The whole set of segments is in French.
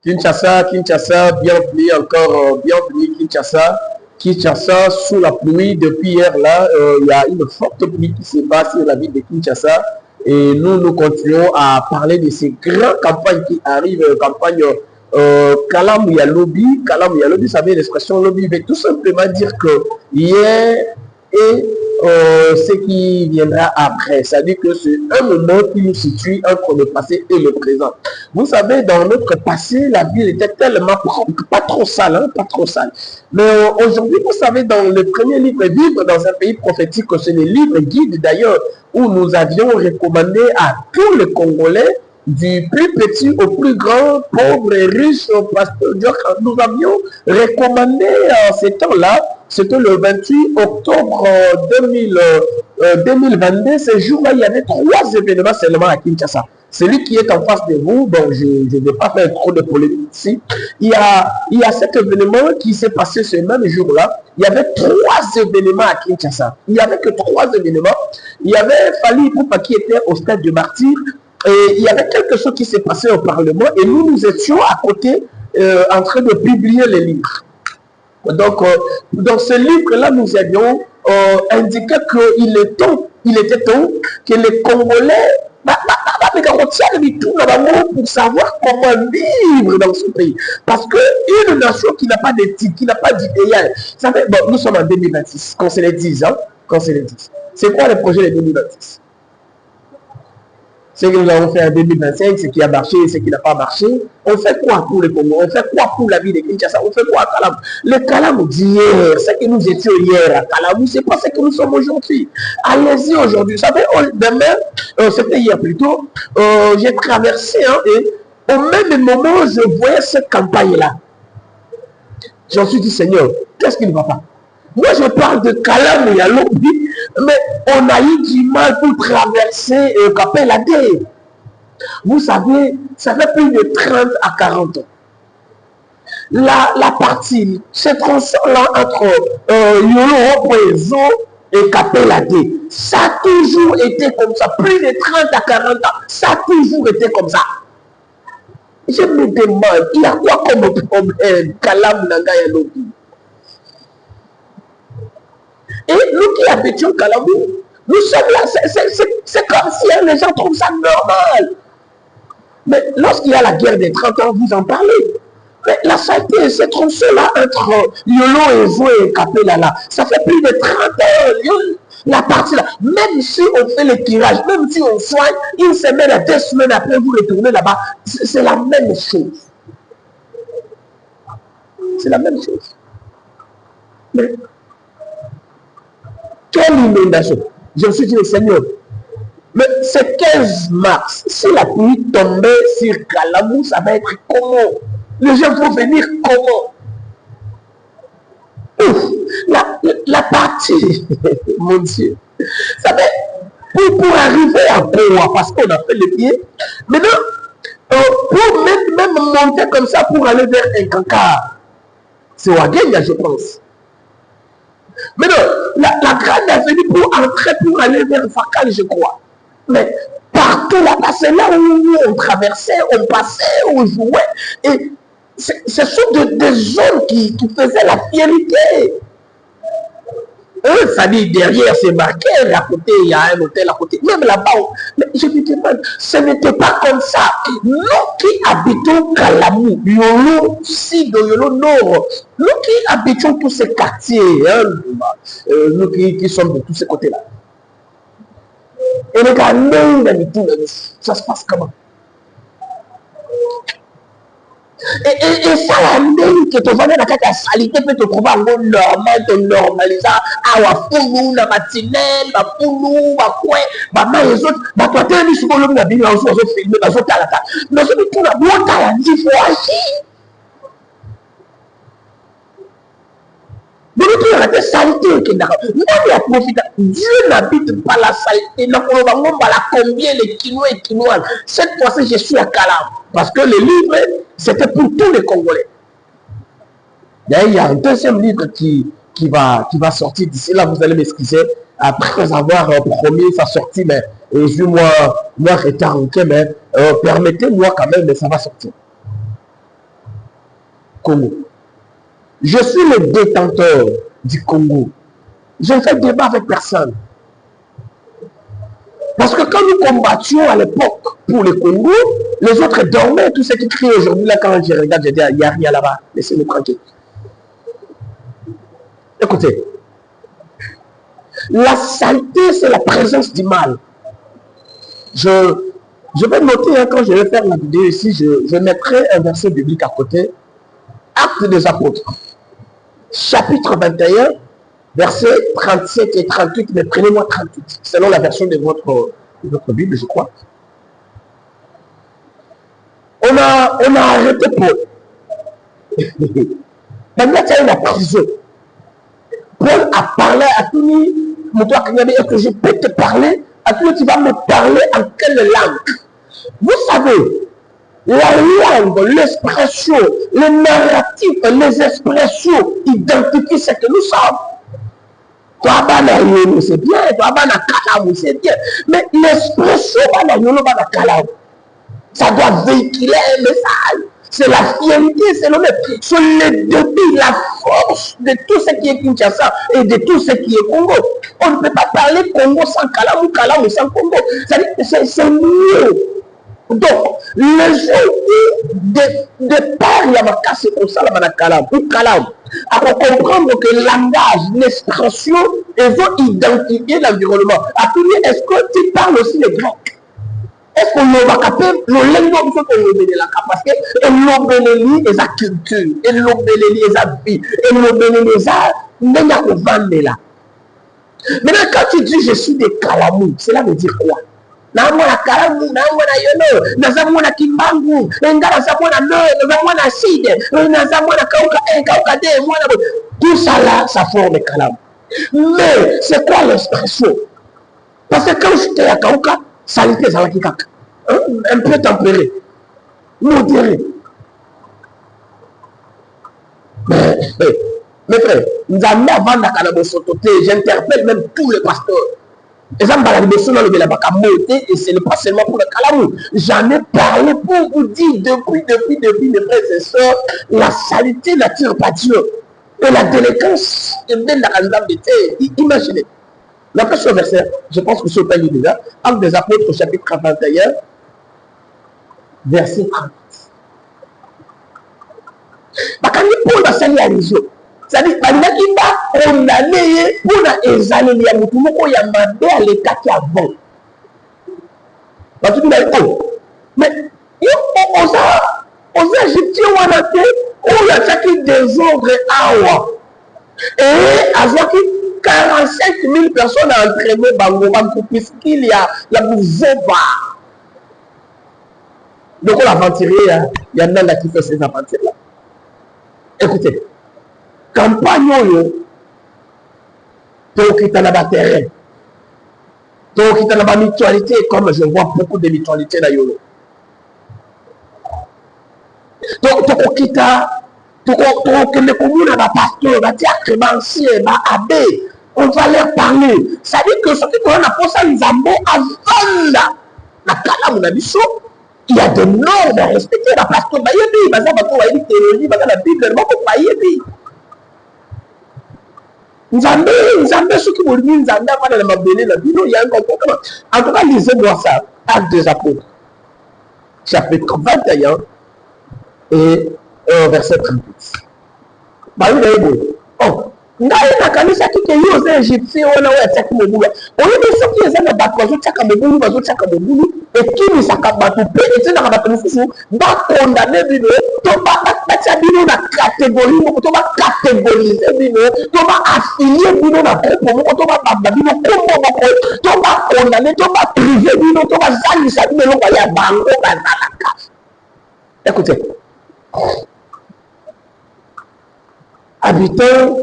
Kinshasa, Kinshasa, bienvenue encore, bienvenue Kinshasa. Kinshasa, sous la pluie, depuis hier là, il y a une forte pluie qui se passe sur la ville de Kinshasa. Et nous continuons à parler de ces grandes campagnes qui arrivent, campagne Kalamouya Lobby. Kalamouya Lobby, ça veut l'expression lobby, mais tout simplement dire que hier et ce qui viendra après. C'est-à-dire que c'est un moment qui nous situe entre le passé et le présent. Vous savez, dans notre passé, la ville était tellement pas trop sale, hein, pas trop sale. Mais aujourd'hui, vous savez, dans le premier livre Vivre dans un pays prophétique, c'est le livre guide d'ailleurs, où nous avions recommandé à tous les Congolais, du plus petit au plus grand, pauvre et riche, nous avions recommandé en ces temps-là, c'était le 28 octobre 2022, ce jour-là, il y avait 3 événements seulement à Kinshasa. Celui qui est en face de vous, bon, je ne vais pas faire trop de polémique ici, il y a cet événement qui s'est passé ce même jour-là. Il y avait 3 événements à Kinshasa. Il n'y avait que 3 événements. Il y avait Fally Ipupa qui était au stade de martyr. Et il y avait quelque chose qui s'est passé au Parlement et nous étions à côté en train de publier les livres. Donc, dans ce livre-là, nous avions indiqué qu'il était temps que les Congolais pour savoir comment vivre dans ce pays. Parce qu'une nation qui n'a pas d'éthique, qui n'a pas d'idéal, bon, nous sommes en 2026, qu'on se les dise, hein, qu'on se les dise. C'est quoi le projet de 2026? Ce que nous avons fait en 2025, ce qui a marché, ce qui n'a pas marché. On fait quoi pour le Congo? On fait quoi pour la vie de Kinshasa? On fait quoi à Kalamou? Le Kalamou d'hier, ce que nous étions hier à Kalamou, c'est pas ce que nous sommes aujourd'hui. Allez-y aujourd'hui. Vous savez, demain, c'était hier plutôt, j'ai traversé et au même moment, je voyais cette campagne-là. J'en suis dit, Seigneur, qu'est-ce qui ne va pas? Moi, je parle de Kalamouya Lobby, mais on a eu du mal pour traverser Kapela Day. Vous savez, ça fait plus de 30 à 40 ans. La partie, ce tronçon-là entre Yolo Poezo et Kapela Day, ça a toujours été comme ça. Plus de 30 à 40 ans, ça a toujours été comme ça. Je me demande, il y a quoi comme problème, Kalamouya Lobby? Et nous qui habitions Kalamou, nous sommes là, c'est comme si les gens trouvent ça normal. Mais lorsqu'il y a la guerre des 30 ans, vous en parlez. Mais la saleté, ces tronçons-là entre Yolo et Zo et Kapela, là, ça fait plus de 30 ans. La partie là, même si on fait le tirage, même si on soigne, une semaine à 2 semaines après, vous retournez là-bas, c'est la même chose. C'est la même chose. Mais quelle inondation! Je me suis dit, Seigneur, mais c'est 15 mars. Si la pluie tombait sur Kalamou, ça va être comment? Les gens vont venir comment? Ouf, la partie, mon Dieu. Ça fait, pour arriver à Boa, parce qu'on a fait le pied, maintenant, pour même monter comme ça pour aller vers un cancard, c'est Ouagenda, je pense. Mais non, la grande avenue pour entrer, pour aller vers Fakal, je crois. Mais partout là-bas, c'est là où on traversait, on passait, on jouait. Et ce sont des zones qui faisaient la fierté. Ça dit derrière, c'est marqué, à côté, il y a un hôtel à côté. Même là-bas, je me demande, ce n'était pas comme ça. Nous qui habitons Kalamou, Yolo Sud, Yolo Nord, nous qui habitons tous ces quartiers, nous qui sommes de tous ces côtés-là. Et regardez, ça se passe comment? Et ça, la même que tu vas dans la salité, peut te trouver en mode normal, te normaliser. Ah, wa foulou, la matinelle, la foulou, wa quoi, ma les autres, toi, tu as dit souvent l'homme, la Bible, on se filme, on se tala. Mais je dis, tu n'as pas dit, il faut agir. Donc, il y a des saletés qui Dieu n'habite pas la saleté. Combien les Kinois et Kinoises. Cette fois-ci, je suis à Kalam. Parce que le livre, c'était pour tous les Congolais. Il y a un deuxième livre qui va sortir d'ici là. Vous allez m'excuser. Après avoir promis sa sortie, mais je suis moi retard, mais permettez-moi quand même, mais ça va sortir. Congo. Je suis le détenteur du Congo. Je ne fais débat avec personne. Parce que quand nous combattions à l'époque pour le Congo, les autres dormaient. Tous ceux qui crient aujourd'hui, là, quand je regarde, je dis, il n'y a rien là-bas. Laissez-nous tranquille. Écoutez, la saleté, c'est la présence du mal. Je vais noter, hein, quand je vais faire la vidéo ici, je mettrai un verset biblique à côté. Actes des Apôtres, chapitre 21, versets 37 et 38, mais prenez-moi 38, selon la version de votre Bible, je crois. On a arrêté Paul. Maintenant, il y a la prison. Paul a parlé à tout le monde, est-ce que je peux te parler? À tout le monde, tu vas me parler en quelle langue? Vous savez, la langue, l'expression, le narratif, les expressions identifient ce que nous sommes. Toi, c'est bien, toi, c'est bien. Mais l'expression, ça doit véhiculer un message. C'est la fierté, c'est le même. C'est le début, la force de tout ce qui est Kinshasa et de tout ce qui est Congo. On ne peut pas parler Congo sans Kalamou, Kalamou sans Congo. C'est mieux. Donc, le jeu de par la macasse, c'est comme ça, la Kalam, ou Kalam. Alors, comprendre que le langage, l'expression, ils ont identifié l'environnement. Est-ce que tu parles aussi le grec? Est-ce qu'on va capter le langue qu'on veut la parce que l'obélélie est la culture, et l'obélélie est la vie, et l'obélélie est la là. Maintenant, quand tu dis je suis des Kalamou, cela veut dire quoi? Namwana Kalamou, namwana Yono, nazamwana Kimbangu, nazamwana No, nazamwana Side, nazamwana Kauka 1, Kauka 2, tout ça là, ça forme Kalamou. Mais c'est quoi l'expression? Parce que quand j'étais à Kauka, salité Zalaki Kaka, un peu tempéré, modéré. Mes frères, nous avons avant j'interpelle même tous les pasteurs. Et ça et ce n'est pas seulement pour le Kalamou. J'en ai parlé pour vous dire depuis, mes frères et sœurs, la saleté n'attire pas Dieu. Et la délinquance, imaginez. La prochaine verset, je pense que c'est au pays déjà, Actes des Apôtres, chapitre 21, verset 30. Quand il pour la réalisation, c'est-à-dire qu'il va condamner pour les années, il y a beaucoup de à l'état qui avant. Mais aux Égyptiens, on a fait un désordre à et avec 45 000 personnes à entraîner Bangoban puisqu'il y a la Bouzeba. Donc on aventurier, il y a un qui fait ces aventures-là. Écoutez, campagne, donc il y a un terrain. Donc il y a une mutualité, comme je vois beaucoup de mutualités dans Yolo. Donc il y a les communes, les pasteurs, les diacre, les abbés, on va leur parler. Ça veut dire que ce qu'on a pour ça, les abbés, avant la Kalam, on a dit ça. Il y a des normes à respecter. La pasteur, il y a des théologie, la Bible, il nous avons ceux qui vont dire, nous avons pas la Bible, il y a un comportement. En tout cas, lisez-moi ça. Actes des Apôtres, chapitre 21 et verset 38. Oh, na kanisa kike hiyo za Egyptien wana wataka mobulu. Oyo soki eza na bato bazotaka mobulu bazotaka mobulu ekini saka bato pe etina ka bato mususu ba condamner bino to ba batia bino na catégorie moko to ba catégoriser bino to ba affilier bino na groupe moko to ba baba bino kombo moko to ba condamner to ba priver bino to ba zalisa bino lo ya bango bazalaka. Écoutez. Habitants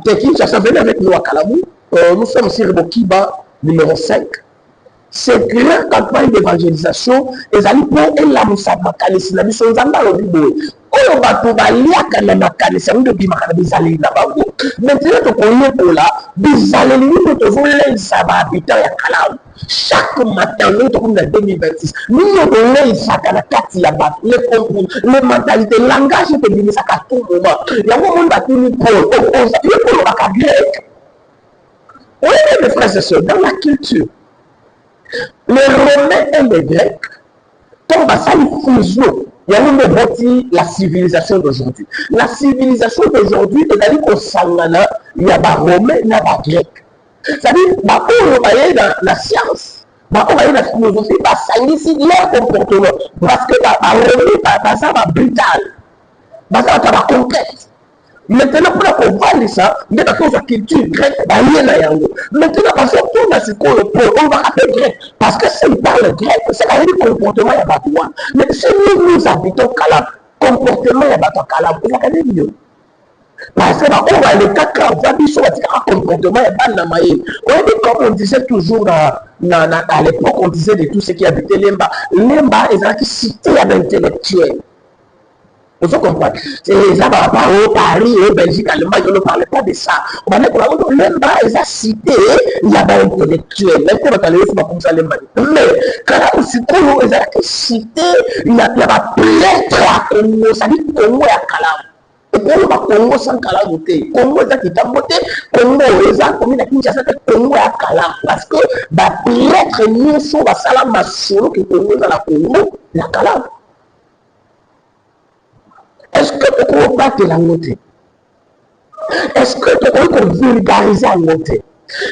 de Kinshasa, venez avec nous à Kalamou. Nous sommes sur Bokiba, numéro 5. C'est grande campagne d'évangélisation. Et allez pour la Moussa Makanisi, la mission Zamba le Bibo. On va tout balayer à la Makanisi, on devient Makanisi là-bas. Maintenant, on connaît pour là, bizarre, nous devons les savoir habitants à Kalamou. Chaque matin, nous sommes en 2026. Nous avons ça à la carte, il y a les concours, les mentalités, le langage est devenu ça à tout moment. Il y a un moment où nous parlons, on va grec. Oui, mes frères et sœurs, dans la culture, les Romains et les Grecs, quand ça une fusion, il y a une bâti la civilisation d'aujourd'hui. La civilisation d'aujourd'hui, c'est-à-dire qu'au Sangana, il y a des Romains, il y a des Grecs. C'est-à-dire, on va aller dans la science, on va aller dans la philosophie, ça initie leur comportement. Parce que ça va brutal, ça va concrète. Maintenant, pour qu'on ça, il y a la culture grecque, maintenant, parce qu'on a ce qu'on on va appeler grec. Parce que s'il parle grec, c'est quand même le comportement, il n'y a pas de quoi. Mais si nous habitons Calab, comportement, il n'y a pas de Calab, c'est quand même mieux. Parce que on va les caca, on va dire sur un comportement, il n'y a pas de maïs. Comme on disait toujours à l'époque, on disait de tout ce qui habitait Lemba. Lemba est une cité intellectuelle. Vous comprenez? C'est ça, au Paris, au Belgique, Allemagne, on ne parlait pas de ça. On parlait que Lemba est une cité, il y a pas intellectuel. Maintenant, on va comme ça, Lemba. Mais quand on aussi, Congo est une cité, il y a pas plâtre à Congo, ça dit Congo est à Kalam. Et pour le Congo sans Kalam, Congo est à Kitamote, Congo est à commune à Kinshasa, Congo est à Kalam. Parce que plâtre, nous sommes à Salam, solo que Congo est à la Congo, la Kalam. Est-ce que tu peux battre la montée? Est-ce que tu peux vulgariser la montée?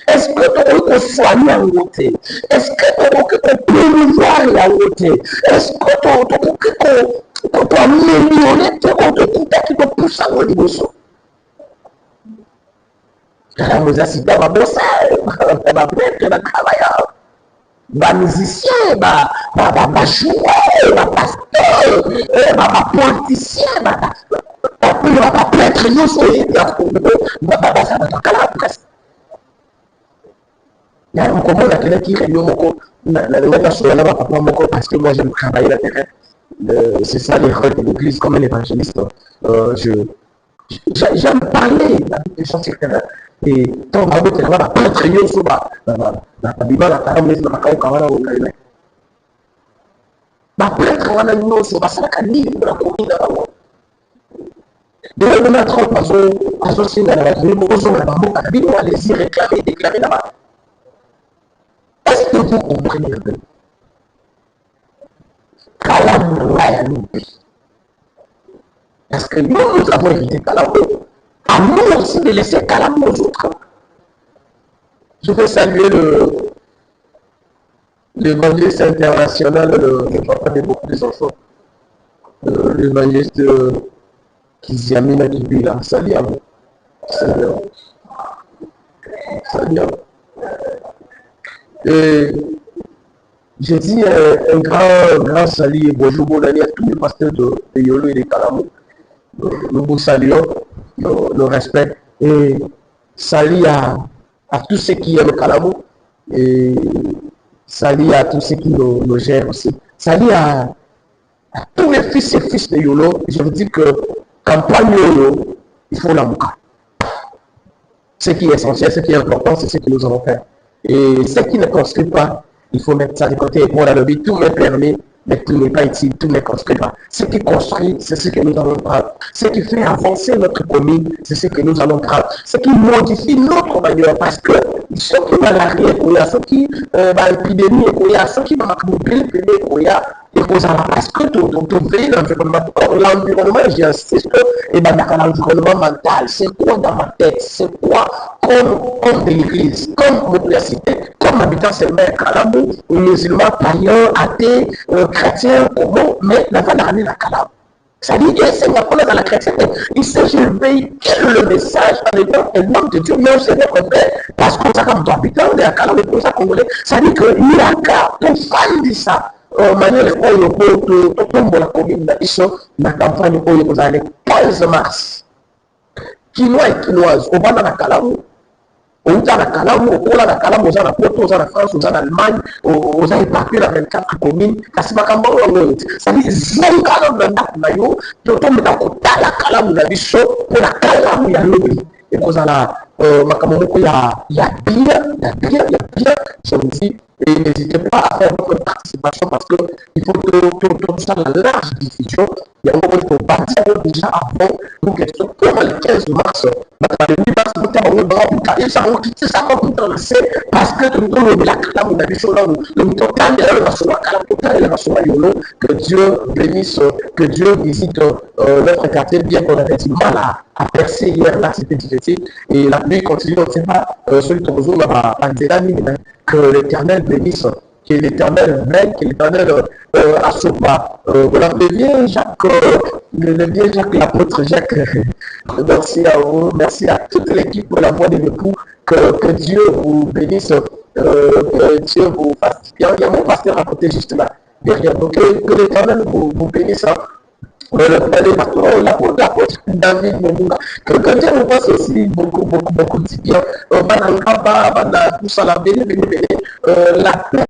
Est-ce que tu peux soigner la montée? Est-ce que tu peux promouvoir la montée? Est-ce que tu peux améliorer tes comptes qui te poussent à l'eau de l'eau? La musique, va bosser, va mettre, va travailler. Les musiciens, les joueurs, les pasteurs, les politiciens, les prêtres, nous sommes il y a un comment la qui parce que moi j'aime travailler la terre. C'est ça les rôles de l'église comme un évangéliste. J'aime parler des choses etc. Et tant que tu vas prêtre nous sommes la Bible la parole mais la quand on va la prêtre on a nous sommes ça la livre la commune là de le mettre en associé dans la Bible la Bible on les y réclamer déclarer là-bas. Est-ce que vous comprenez le Kalam là nous parce que nous avons évité Kalam. À nous aussi de laisser Kalam aux autres. Je veux saluer l'évangéliste international, le papa de beaucoup des enfants, l'évangéliste Kiziamina Kibila. Salut à vous. Salut à vous. Salut à vous. Et j'ai dit un grand salut et bonjour, bon année à tous les pasteurs de Yolo et de Kalamou. Nous vous saluons, le respect et salut à tous ceux qui aiment Kalamou et salut à tous ceux qui nous gèrent aussi. Salut à tous les fils et fils de Yolo. Je vous dis que campagne Yolo, il faut l'amour. Ce qui est essentiel, ce qui est important, c'est ce que nous allons faire. Et ce qui ne construit pas, il faut mettre ça de côté. Pour la lobby, tout m'est permis, mais tout n'est pas utile, tout ne construit pas. Ce qui construit, c'est ce que nous allons prendre. Ce qui fait avancer notre commune, c'est ce que nous allons prendre. Ce qui modifie notre manière, parce que ceux qui vont l'arrière, ceux qui vont l'épidémie, ceux qui vont mobile, et parce que l'environnement, j'insiste, et l'environnement mental, c'est quoi dans ma tête, c'est quoi comme de l'église, comme l'université, comme habitant seulement Kalamou, musulman, païen, athée, chrétien, comment, mais la fin d'année la Kalamou. Ça dit que c'est dans la chrétienté. Il s'agit de véhiculer le message en étant un homme de Dieu, mais c'est notre frère, parce qu'on s'est comme habitant de la Kalamou, pour ça congolais, ça dit que il y a qu'à pour faire ça. Manière oyo totombola commune na biso na campagne oyo kozala le 15 mars kinois et kinoise obanda na Kalamu outa na Kalamu okola na Kalamu oza na Porto oza na France oza na Allemagne oza éparpillé na 24 communes kasi makambo oyo sali zenga na ndako na yo totombola kotala Kalamu na biso mpona Kalamu ya lobi ekozala makambo moko ya bien je vous dis Et n'hésitez pas à faire votre participation parce qu'il faut que ça la large diffusion. Il y a un moment, il faut partir déjà avant une question comme le 15 mars. Le 8 mars, vous avez ça va vous lancer parce que nous avons la calme, on a des choses là, nous total, que Dieu bénisse, que Dieu visite notre quartier, bien qu'on avait du mal à percer hier, là, c'était difficile. Et la pluie continue, on ne sait pas, celui qui nous a que l'Éternel bénisse, que l'Éternel veille, que l'Éternel assoupla. Voilà, le vieux Jacques, l'apôtre Jacques, merci à vous, merci à toute l'équipe pour la voix de l'époux, que Dieu vous bénisse, que Dieu vous fasse. Il y a mon pasteur à côté juste là, derrière, donc que l'Éternel vous bénisse. L'apôtre David Momunga, que Dieu nous fasse aussi beaucoup de bien. La paix